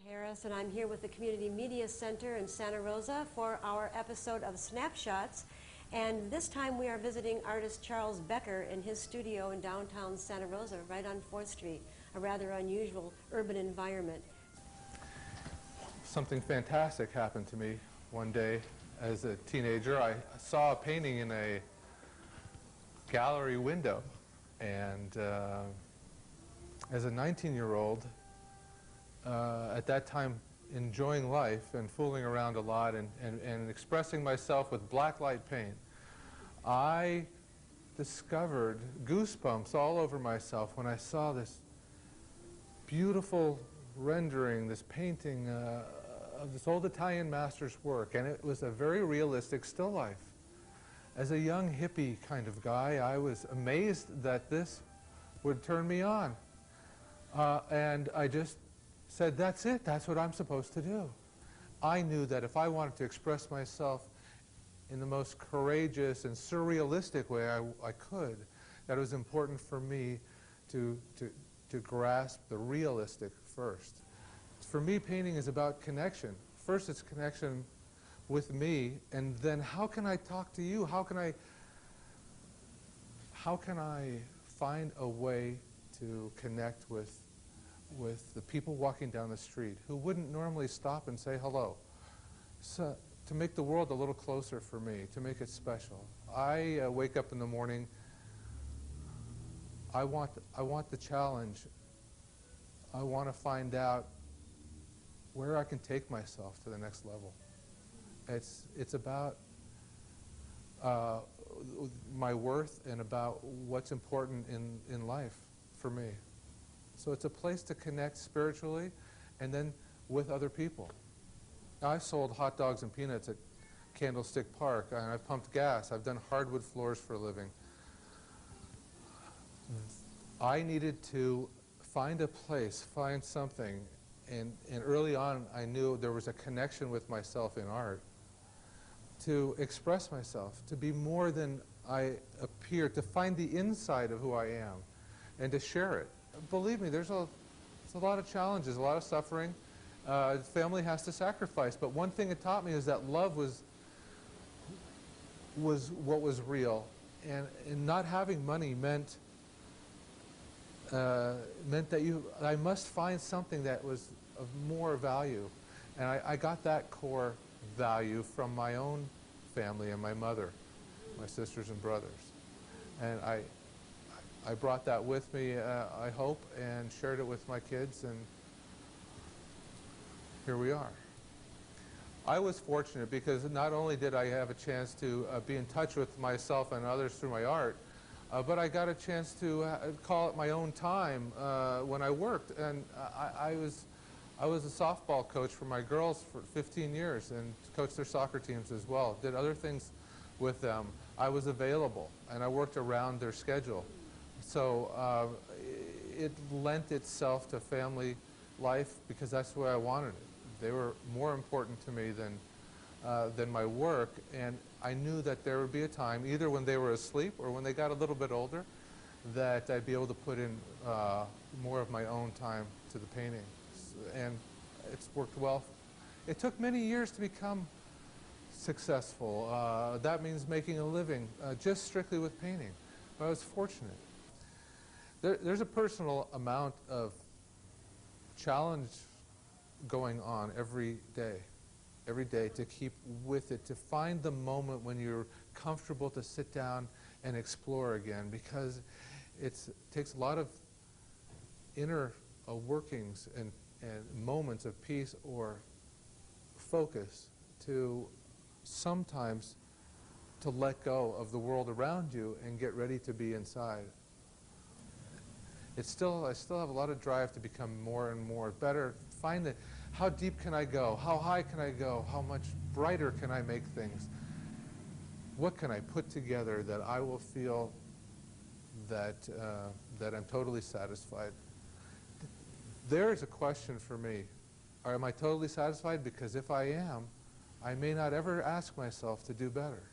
Harris, and I'm here with the Community Media Center in Santa Rosa for our episode of Snapshots. And this time we are visiting artist Charles Becker in his studio in downtown Santa Rosa, right on 4th Street, a rather unusual urban environment. Something fantastic happened to me one day as a teenager. I saw a painting in a gallery window, and as a 19-year-old, at that time enjoying life and fooling around a lot and expressing myself with black light paint, I discovered goosebumps all over myself when I saw this beautiful rendering, this painting of this old Italian master's work, and it was a very realistic still life. As a young hippie kind of guy, I was amazed that this would turn me on, and I just said, that's it, that's what I'm supposed to do. I knew that if I wanted to express myself in the most courageous and surrealistic way I could, that it was important for me to grasp the realistic first. For me, painting is about connection. First, it's connection with me, and then how can I talk to you? How can I find a way to connect with the people walking down the street who wouldn't normally stop and say hello? So, to make the world a little closer for me, to make it special. I wake up in the morning, I want the challenge. I want to find out where I can take myself to the next level. It's about my worth and about what's important in life for me. So it's a place to connect spiritually and then with other people. Now, I've sold hot dogs and peanuts at Candlestick Park, and I've pumped gas. I've done hardwood floors for a living. I needed to find a place, find something, and early on I knew there was a connection with myself in art, to express myself, to be more than I appear, to find the inside of who I am, and to share it. Believe me, there's a lot of challenges, a lot of suffering. Family has to sacrifice, but one thing it taught me is that love was what was real, and not having money meant that I must find something that was of more value, and I got that core value from my own family and my mother, my sisters and brothers, and I brought that with me, I hope, and shared it with my kids, and here we are. I was fortunate because not only did I have a chance to be in touch with myself and others through my art, but I got a chance to call it my own time when I worked. And I was a softball coach for my girls for 15 years and coached their soccer teams as well. Did other things with them. I was available, and I worked around their schedule. So it lent itself to family life because that's the way I wanted it. They were more important to me than my work, and I knew that there would be a time, either when they were asleep or when they got a little bit older, that I'd be able to put in more of my own time to the painting. And it's worked well. It took many years to become successful. That means making a living just strictly with painting. But I was fortunate. There's a personal amount of challenge going on every day to keep with it, to find the moment when you're comfortable to sit down and explore again, because it takes a lot of inner workings and moments of peace or focus to sometimes to let go of the world around you and get ready to be inside. I still have a lot of drive to become more and more better. Find that, how deep can I go? How high can I go? How much brighter can I make things? What can I put together that I will feel that I'm totally satisfied? There is a question for me. Am I totally satisfied? Because if I am, I may not ever ask myself to do better.